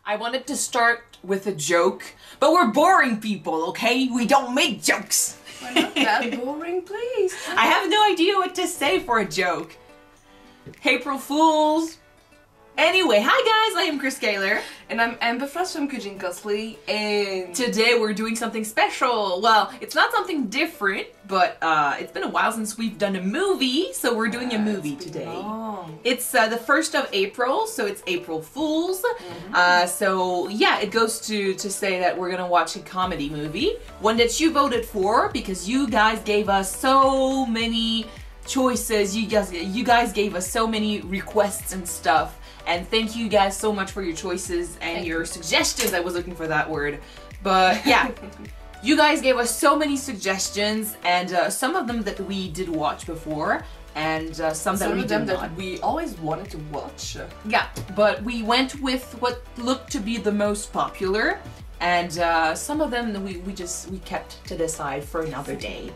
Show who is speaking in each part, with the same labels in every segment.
Speaker 1: I wanted to start with a joke, but we're boring people, okay? We don't make jokes.
Speaker 2: We're not that boring, please.
Speaker 1: I have no idea what to say for a joke. April Fools. Anyway, hi guys, I am Chris Gaylor.
Speaker 2: And I'm Amber Frost from Kujin Cosplay, and
Speaker 1: today we're doing something special. Well, it's not something different, but it's been a while since we've done a movie, so we're doing a movie today.
Speaker 2: long.
Speaker 1: It's the 1st of April, so it's April Fools. So yeah, it goes to say that we're gonna watch a comedy movie, one that you voted for because you guys gave us so many choices. You guys gave us so many requests and stuff. And thank you guys so much for your choices and your suggestions. I was looking for that word. But yeah, you guys gave us so many suggestions, and some of them that we did watch before, and some that we did not.
Speaker 2: That we always wanted to watch.
Speaker 1: Yeah, but we went with what looked to be the most popular, and some of them we kept to the side for another day.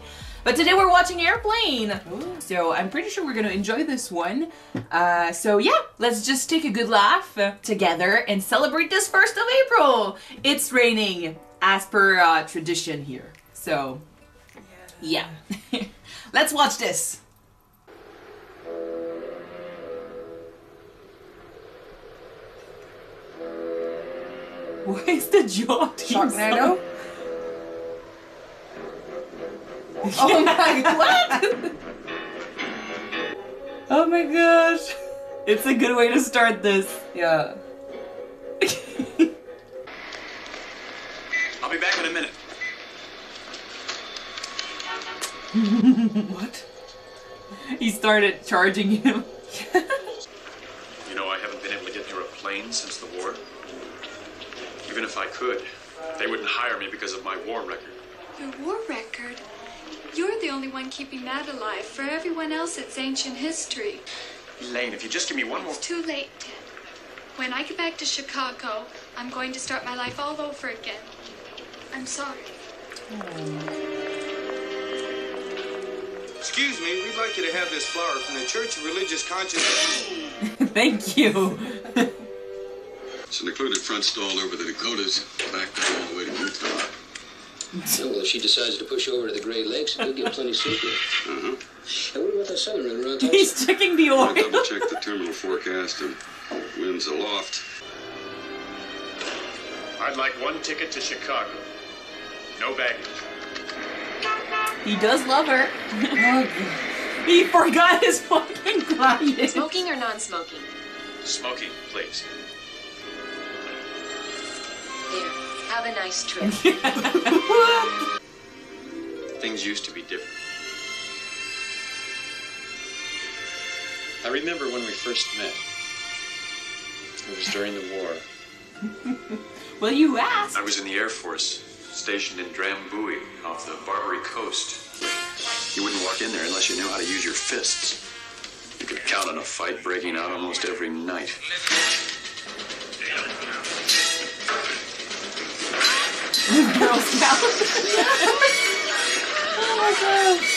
Speaker 1: But today we're watching Airplane!
Speaker 2: Ooh.
Speaker 1: So I'm pretty sure we're gonna enjoy this one. So yeah, let's just take a good laugh together and celebrate this 1st of April! It's raining, as per tradition here. So, yeah. Let's watch this! Why is the jaw
Speaker 2: Sharknado? Oh my god, what?
Speaker 1: Oh my gosh. It's a good way to start this.
Speaker 2: Yeah.
Speaker 3: I'll be back in a minute.
Speaker 2: What?
Speaker 1: He started charging him.
Speaker 3: You know, I haven't been able to get near a plane since the war. Even if I could, they wouldn't hire me because of my war record.
Speaker 4: Your war record? You're the only one keeping that alive. For everyone else, it's ancient history.
Speaker 3: Elaine, if you just give me one more...
Speaker 4: It's too late, Ted. When I get back to Chicago, I'm going to start my life all over again. I'm sorry.
Speaker 5: Excuse me, we'd like you to have this flower from the Church of Religious Conscience.
Speaker 1: Thank you.
Speaker 6: It's an included front stall over the Dakotas, backed up all the way to Utah.
Speaker 7: Oh, well, if she decides to push over to the Great Lakes, we'll get plenty sleep here.
Speaker 6: Uh-huh.
Speaker 7: Hey, what about that southern runner around Tulsa?
Speaker 1: He's checking the oil.
Speaker 6: I double-checked the terminal forecast and winds aloft.
Speaker 3: I'd like one ticket to Chicago. No baggage.
Speaker 1: He does love her. He forgot his fucking glasses.
Speaker 8: Smoking or non-smoking?
Speaker 3: Smoking, please.
Speaker 8: Here, have a nice trip.
Speaker 3: Things used to be different. I remember when we first met. It was during the war.
Speaker 1: Well, you asked.
Speaker 3: I was in the Air Force, stationed in Drambuie, off the Barbary coast. You wouldn't walk in there unless you knew how to use your fists. You could count on a fight breaking out almost every night.
Speaker 1: Girl Scout. Oh my gosh.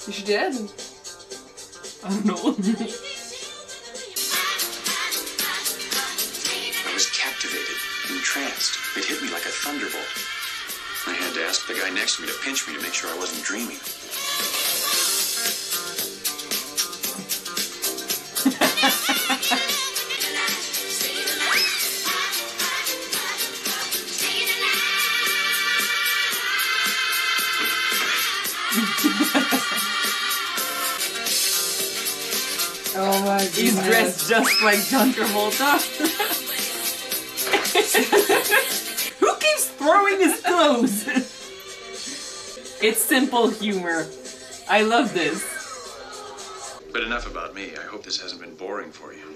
Speaker 2: Is she dead?
Speaker 1: I don't know.
Speaker 3: I was captivated, entranced. It hit me like a thunderbolt. I had to ask the guy next to me to pinch me to make sure I wasn't dreaming.
Speaker 2: Oh my god.
Speaker 1: He's dressed just like John Travolta. Who keeps throwing his clothes? It's simple humor. I love this.
Speaker 3: But enough about me. I hope this hasn't been boring for you.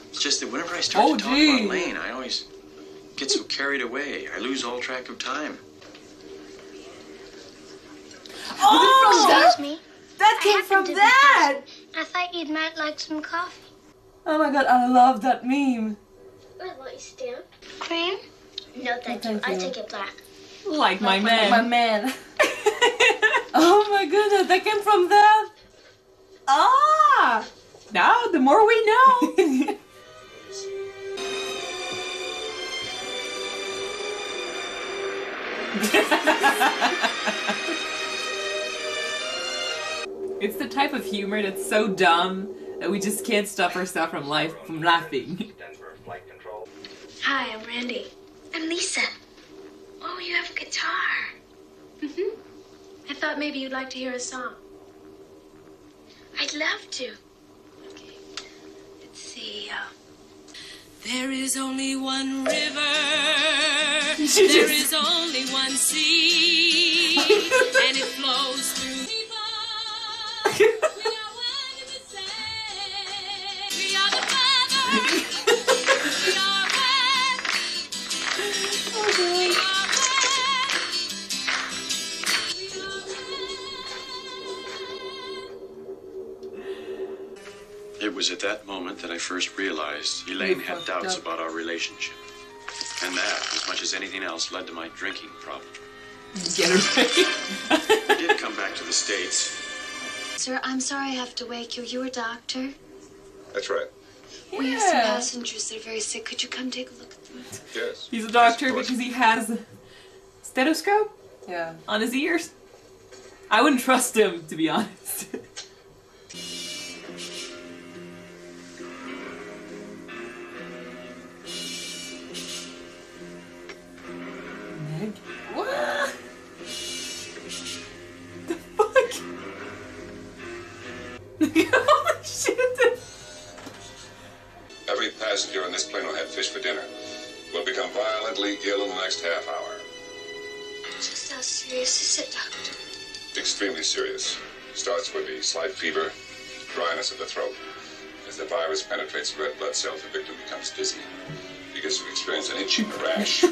Speaker 3: It's just that whenever I start to talk about Lane, I always get so carried away. I lose all track of time.
Speaker 1: Oh!
Speaker 9: Excuse me.
Speaker 1: That came from that!
Speaker 9: I thought you might like some coffee.
Speaker 2: Oh my god, I love that meme.
Speaker 9: I want you stamp.
Speaker 4: Cream?
Speaker 9: No, thank you. I take it black.
Speaker 1: Like my man.
Speaker 2: My man. Oh my goodness, that came from that.
Speaker 1: Ah! Now, the more we know. It's the type of humor that's so dumb that we just can't stop ourselves from laughing.
Speaker 4: Hi, I'm Randy.
Speaker 9: I'm Lisa. Oh, you have a guitar.
Speaker 4: Mm-hmm. I thought maybe you'd like to hear a song.
Speaker 9: I'd love to.
Speaker 4: Okay. Let's see. There is only one river. There is only one sea. And it flows through people. We are one and the same. We are the father. We are one. We are one.
Speaker 3: It was at that moment that I first realized Elaine had doubts about our relationship. And that, as much as anything else, led to my drinking problem.
Speaker 1: Get her right.
Speaker 3: I did come back to the States.
Speaker 4: Sir, I'm sorry I have to wake you. You a doctor?
Speaker 6: That's right.
Speaker 4: We have some passengers that are very sick. Could you come take a look at them?
Speaker 6: Yes.
Speaker 1: He's a doctor because he has a stethoscope
Speaker 2: Yeah.
Speaker 1: on his ears. I wouldn't trust him, to be honest. Meg? What? The fuck? Holy shit!
Speaker 6: Every passenger on this plane will have fish for dinner. Will become violently ill in the next half hour.
Speaker 9: Just how serious is it, Doctor?
Speaker 6: Extremely serious. Starts with a slight fever, dryness of the throat. As the virus penetrates red blood cells, the victim becomes dizzy. Begins to experience an itching rash.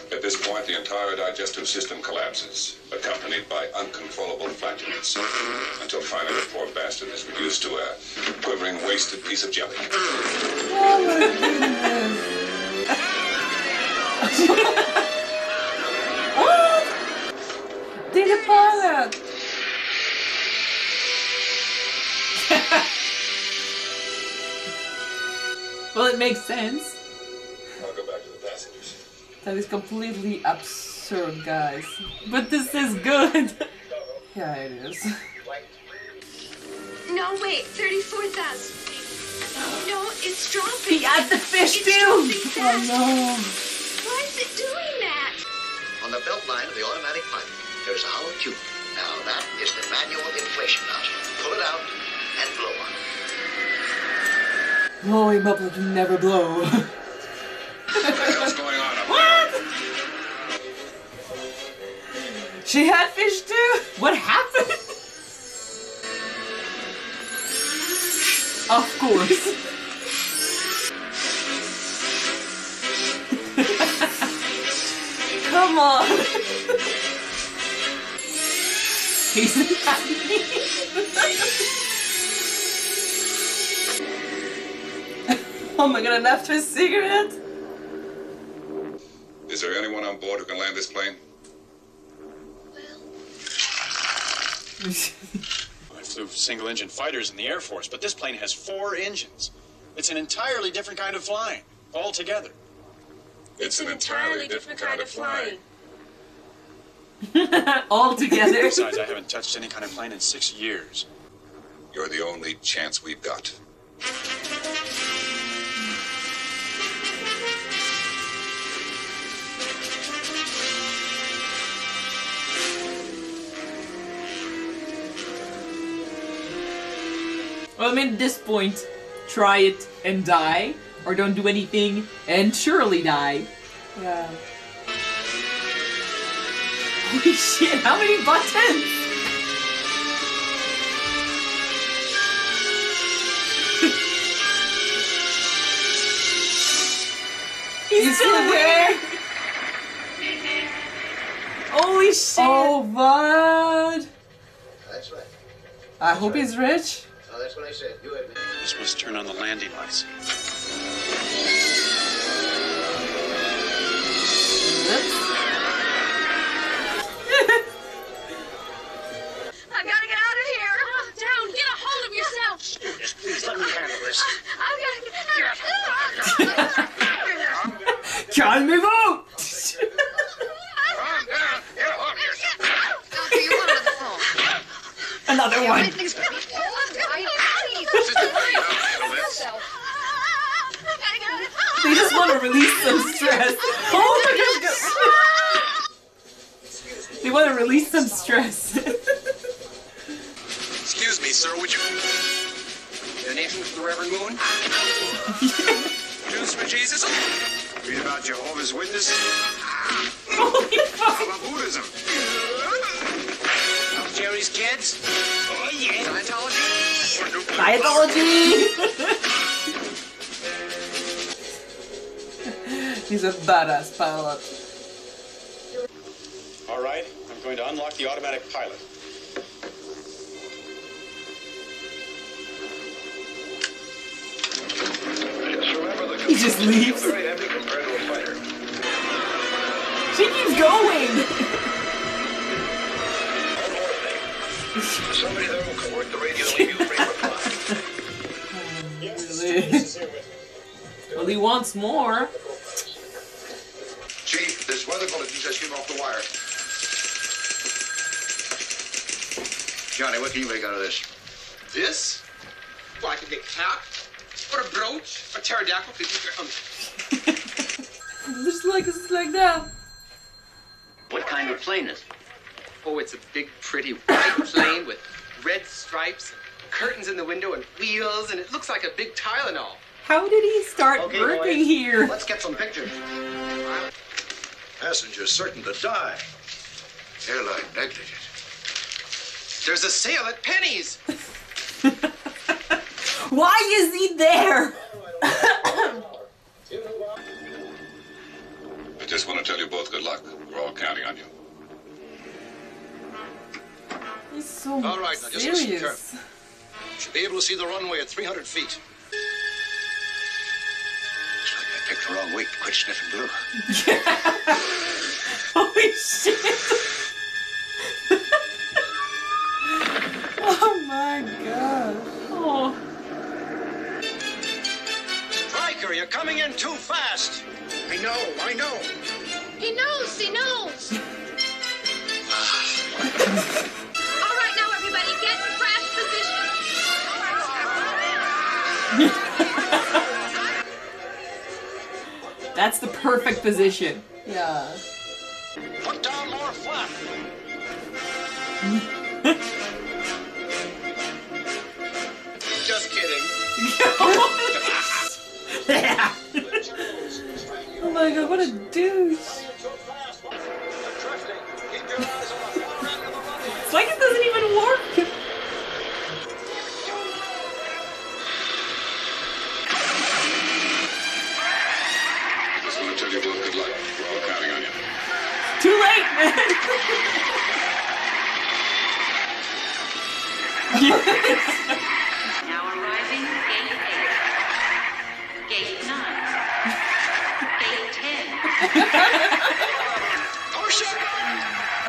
Speaker 6: At this point, the entire digestive system collapses, accompanied by uncontrollable flatulence, until finally the poor bastard is reduced to a quivering, wasted piece of jelly.
Speaker 2: Oh my goodness. What? Did the pilot?
Speaker 1: Well, it makes sense.
Speaker 6: I'll go back to the passengers.
Speaker 2: That is completely absurd, guys.
Speaker 1: But this is good.
Speaker 2: Yeah, it is.
Speaker 4: No, wait. 34,000. No, it's dropping.
Speaker 1: He had the fish
Speaker 4: It's
Speaker 1: too.
Speaker 4: dropping
Speaker 2: Oh
Speaker 4: fast.
Speaker 2: no.
Speaker 4: Why is it doing that?
Speaker 10: On the belt line of the automatic pilot, there's a hollow tube. Now, that is the manual inflation nozzle. Pull it out and blow on it.
Speaker 2: Blow him up like you never blow.
Speaker 6: What the hell's going on up
Speaker 1: What?
Speaker 6: there?
Speaker 2: She had fish too?
Speaker 1: What happened? Of course.
Speaker 2: Come on.
Speaker 1: He's happy.
Speaker 2: Oh my god, and after a cigarette?
Speaker 6: Is there anyone on board who can land this plane?
Speaker 3: I flew single-engine fighters in the Air Force, but this plane has 4 engines. It's an entirely different kind of flying, altogether.
Speaker 6: It's an entirely different kind of flying.
Speaker 1: All together.
Speaker 3: Besides, I haven't touched any kind of plane in 6 years.
Speaker 6: You're the only chance we've got.
Speaker 1: Well, I mean, at this point, try it and die, or don't do anything and surely die.
Speaker 2: Yeah.
Speaker 1: Holy shit, how many buttons? He's still there! Holy shit!
Speaker 2: Oh, what?
Speaker 10: That's right.
Speaker 2: I hope he's rich.
Speaker 10: Oh, that's what I said. You admit.
Speaker 3: This must turn on the landing lights.
Speaker 1: Calm me vote!
Speaker 10: Calm down. Get off yourself. Doctor, you want another phone?
Speaker 1: Another one!
Speaker 10: This is the free handle this.
Speaker 1: They just want to release some stress. Oh my god! They want to release some stress.
Speaker 5: Excuse me, sir, would you... Donation for the Reverend Moon? Jews for Jesus? Read about Jehovah's Witnesses?
Speaker 1: Holy fuck!
Speaker 5: How about Buddhism? Jerry's Kids? Oh, yeah.
Speaker 1: Scientology! He's a badass pilot.
Speaker 5: All right, I'm going to unlock the automatic pilot.
Speaker 1: He just leaves.
Speaker 5: Very heavy compared to a fighter.
Speaker 1: She keeps going!
Speaker 10: Somebody there will convert the radio and leave you free for fun.
Speaker 1: Well, he wants more.
Speaker 10: Chief, this weather bulletin says came off the wire. Johnny, what can you make out of this?
Speaker 5: This? Well, I can make a cap, or a brooch, a pterodactyl.
Speaker 1: Just like that.
Speaker 7: What kind of plane is it?
Speaker 5: Oh, it's a big, pretty white plane with red stripes, curtains in the window, and wheels, and it looks like a big Tylenol.
Speaker 1: How did he start
Speaker 10: Okay,
Speaker 1: working
Speaker 10: boys,
Speaker 1: here?
Speaker 10: Let's get some pictures. Passengers certain to die. Airline negligent.
Speaker 5: There's a sale at Penny's.
Speaker 1: Why is he there?
Speaker 6: I just want to tell you both good luck. We're all counting on you.
Speaker 1: He's so
Speaker 10: All right, now just listen
Speaker 1: serious.
Speaker 10: carefully. You should be able to see the runway at 300 feet. Looks like I picked the wrong week to quit sniffing glue.
Speaker 1: Holy shit! Oh my god. Oh.
Speaker 10: Riker, you're coming in too fast. I know.
Speaker 9: He knows, he knows. All right, now everybody, get in crash position.
Speaker 1: That's the perfect position. Yeah.
Speaker 10: Put down more flap.
Speaker 5: Just kidding.
Speaker 1: Oh my god, what a douche. It's like it doesn't even work.
Speaker 6: I just want to tell you both good luck. We're all counting on you.
Speaker 1: Too late, man.
Speaker 11: Now arriving, gate 8. Gate 9. Gate 10.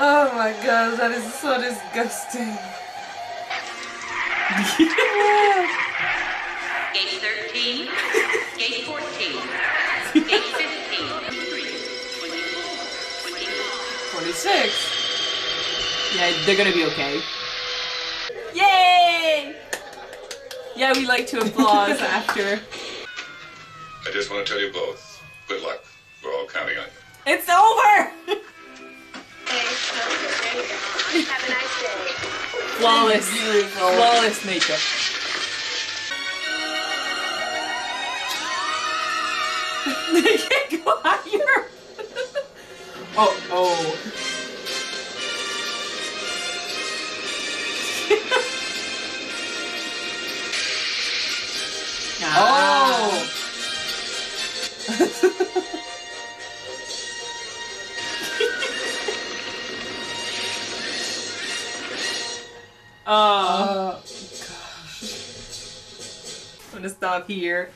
Speaker 1: Oh my god, that is so disgusting.
Speaker 11: Gate 13. Gate 14. Gate 15.
Speaker 1: 46. Yeah, they're gonna be okay. Yay! Yeah, we like to applaud after.
Speaker 6: I just want to tell you both good luck. We're all counting on you.
Speaker 1: It's over!
Speaker 9: Have a nice day.
Speaker 1: Flawless. Flawless makeup. They can't go higher. Oh. Oh. Oh, gosh. I'm gonna stop here.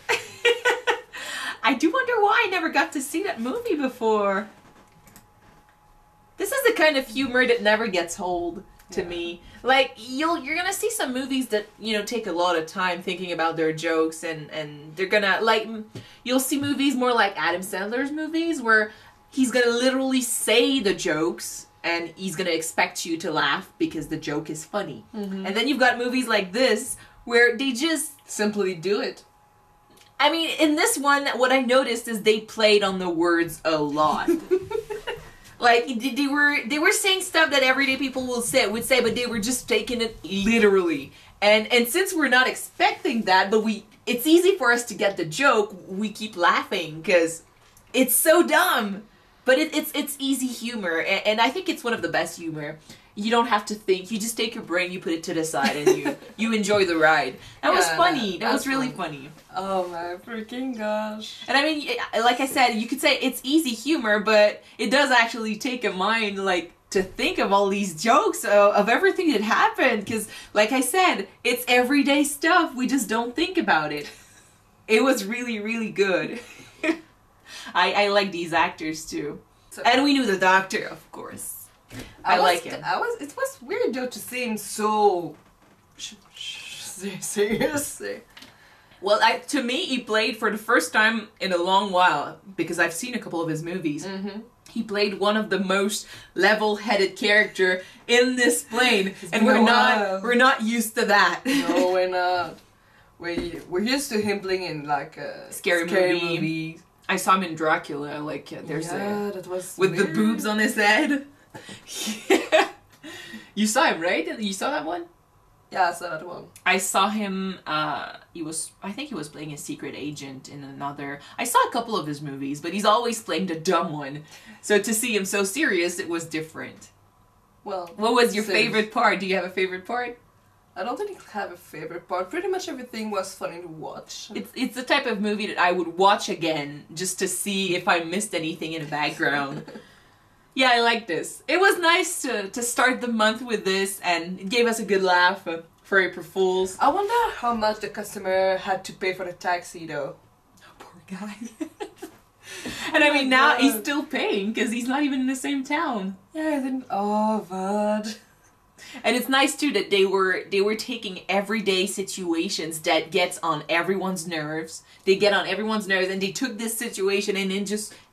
Speaker 1: I do wonder why I never got to see that movie before. This is the kind of humor that never gets old. to me. Like, you're gonna see some movies that, you know, take a lot of time thinking about their jokes, and they're gonna, like, you'll see movies more like Adam Sandler's movies where he's gonna literally say the jokes and he's gonna expect you to laugh because the joke is funny. And then you've got movies like this where they just
Speaker 2: simply do it.
Speaker 1: I mean, in this one, what I noticed is they played on the words a lot. Like, they were saying stuff that everyday people would say, but they were just taking it literally. And since we're not expecting that, but it's easy for us to get the joke, we keep laughing because it's so dumb. But it's easy humor, and I think it's one of the best humor. You don't have to think. You just take your brain, you put it to the side, and you enjoy the ride. That was funny. That was really funny.
Speaker 2: Oh my freaking gosh.
Speaker 1: And I mean, like I said, you could say it's easy humor, but it does actually take a mind, like, to think of all these jokes of everything that happened. Because, like I said, it's everyday stuff. We just don't think about it. It was really, really good. I like these actors too. And we knew the doctor, of course. I like him.
Speaker 2: It was weird though to see him so serious.
Speaker 1: Well, to me, he played for the first time in a long while, because I've seen a couple of his movies. He played one of the most level-headed character in this plane, and we're not used to that.
Speaker 2: No, we're not. We're used to him playing in like
Speaker 1: scary movies. I saw him in Dracula, like,
Speaker 2: that was
Speaker 1: with
Speaker 2: weird.
Speaker 1: the boobs on his head. You saw him, right? You saw that one?
Speaker 2: Yeah, I saw that one.
Speaker 1: I saw him, I think he was playing a secret agent in another, I saw a couple of his movies, but he's always playing the dumb one. So to see him so serious, it was different.
Speaker 2: Well,
Speaker 1: what was your favorite part? Do you have a favorite part?
Speaker 2: I don't think I have a favorite part. Pretty much everything was funny to watch.
Speaker 1: It's the type of movie that I would watch again just to see if I missed anything in the background. Yeah, I like this. It was nice to start the month with this, and it gave us a good laugh for April Fools.
Speaker 2: I wonder how much the customer had to pay for the taxi though.
Speaker 1: Poor guy. And I mean, now he's still paying because he's not even in the same town.
Speaker 2: Yeah, I think. Oh, but.
Speaker 1: And it's nice too that they were taking everyday situations that gets on everyone's nerves. They get on everyone's nerves, and they took this situation and then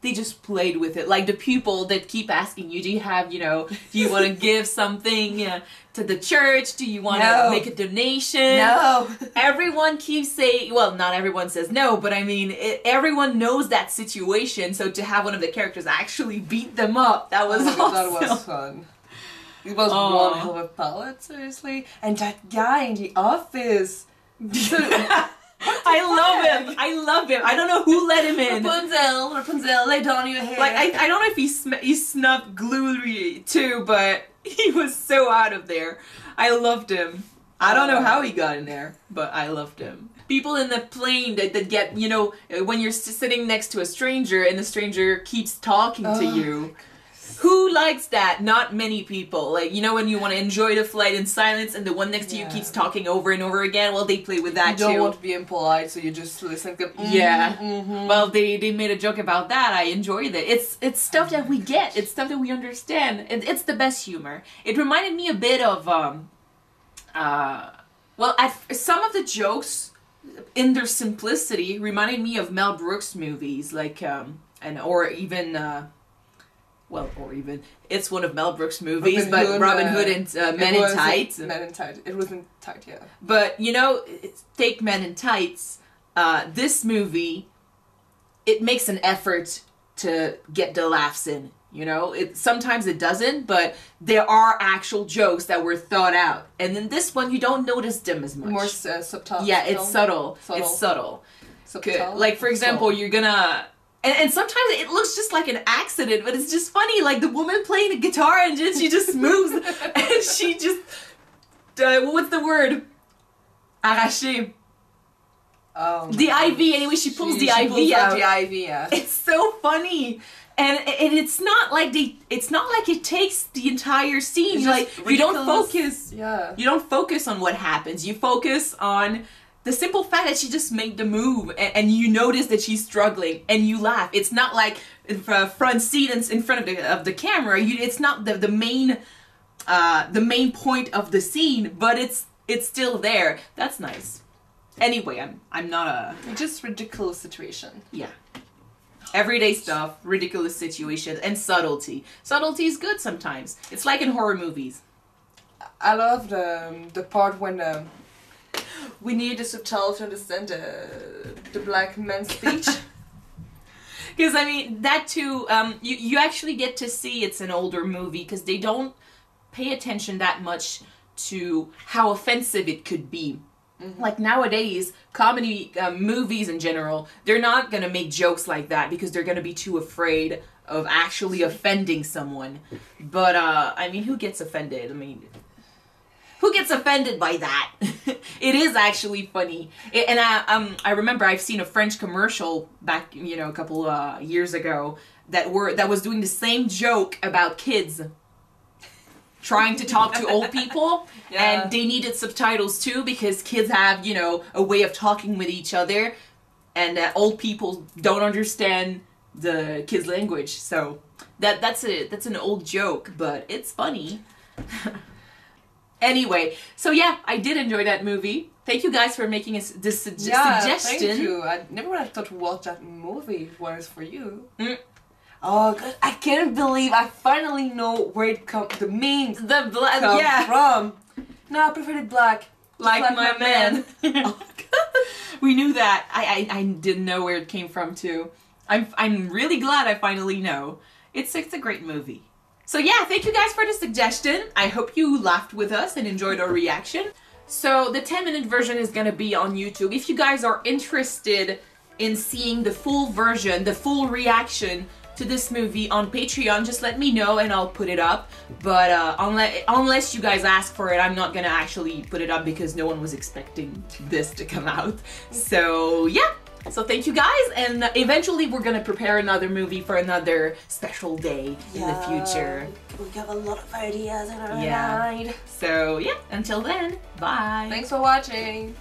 Speaker 1: they just played with it. Like the people that keep asking you, do you want to give something to the church? Do you want to make a donation?
Speaker 2: No.
Speaker 1: Everyone keeps saying, well, not everyone says no, but I mean, everyone knows that situation. So to have one of the characters actually beat them up, that was awesome.
Speaker 2: That was fun. It was one hell of a palette, seriously. And that guy in the office.
Speaker 1: I love him. I don't know who let him in.
Speaker 2: Rapunzel, lay down your hair.
Speaker 1: Like, I don't know if he snubbed Gluey too, but he was so out of there. I loved him. I don't know how he got in there, but I loved him. People in the plane that get, when you're sitting next to a stranger and the stranger keeps talking to you. Who likes that? Not many people. Like, when you want to enjoy the flight in silence and the one next to you keeps talking over and over again, well, they play with that too.
Speaker 2: You don't want to be impolite, so you just listen to
Speaker 1: Well, they made a joke about that. I enjoyed it. It's stuff that we get. It's stuff that we understand. It's the best humor. It reminded me a bit of, some of the jokes in their simplicity reminded me of Mel Brooks movies, like, or even it's one of Mel Brooks' movies, Robin Hood and Men in Tights.
Speaker 2: Men in Tights. It wasn't tight, yeah.
Speaker 1: But, take Men in Tights, this movie, it makes an effort to get the laughs in, Sometimes it doesn't, but there are actual jokes that were thought out. And in this one, you don't notice them as much.
Speaker 2: More subtle.
Speaker 1: Yeah, it's subtle. It's subtle.
Speaker 2: Subtle.
Speaker 1: Like, for example, you're gonna... And sometimes it looks just like an accident, but it's just funny. Like the woman playing the guitar and she just moves and she just, what's the word? Arraché. The IV, anyway, she pulls the IV out.
Speaker 2: The IV, yeah.
Speaker 1: It's so funny. And it's not like it takes the entire scene. You don't focus.
Speaker 2: Yeah.
Speaker 1: You don't focus on what happens. You focus on the simple fact that she just made the move, and you notice that she's struggling, and you laugh. It's not like front seat in front of the camera. It's not the main the main point of the scene, but it's still there. That's nice. Anyway, I'm not a...
Speaker 2: Just ridiculous situation.
Speaker 1: Yeah. Everyday stuff, ridiculous situation, and subtlety. Subtlety is good sometimes. It's like in horror movies.
Speaker 2: I love the part when we need the subtitle to understand the black man's speech.
Speaker 1: Because, I mean, that too, you actually get to see it's an older movie because they don't pay attention that much to how offensive it could be. Mm-hmm. Like nowadays, comedy movies in general, they're not going to make jokes like that because they're going to be too afraid of actually offending someone. But, I mean, who gets offended? I mean, who gets offended by that? It is actually funny. And I remember I've seen a French commercial back, you know, a couple years ago that was doing the same joke about kids trying to talk to old people. Yeah. And they needed subtitles too because kids have, you know, a way of talking with each other, and old people don't understand the kids' language. So that's an old joke, but it's funny. Anyway, so yeah, I did enjoy that movie. Thank you guys for making this suggestion.
Speaker 2: Thank you. I never would have thought to watch that movie if it was for you. Oh, God, I can't believe I finally know where it comes. The memes come from. No, I prefer it black.
Speaker 1: Like my man. Oh, God. We knew that. I didn't know where it came from too. I'm really glad I finally know. It's a great movie. So yeah, thank you guys for the suggestion. I hope you laughed with us and enjoyed our reaction. So the 10-minute version is gonna be on YouTube. If you guys are interested in seeing the full version, the full reaction to this movie on Patreon, just let me know and I'll put it up. But unless you guys ask for it, I'm not gonna actually put it up because no one was expecting this to come out. So yeah. So thank you guys, and eventually we're gonna prepare another movie for another special day in the future.
Speaker 2: We got a lot of ideas in our
Speaker 1: mind. So yeah, until then, bye.
Speaker 2: Thanks for watching.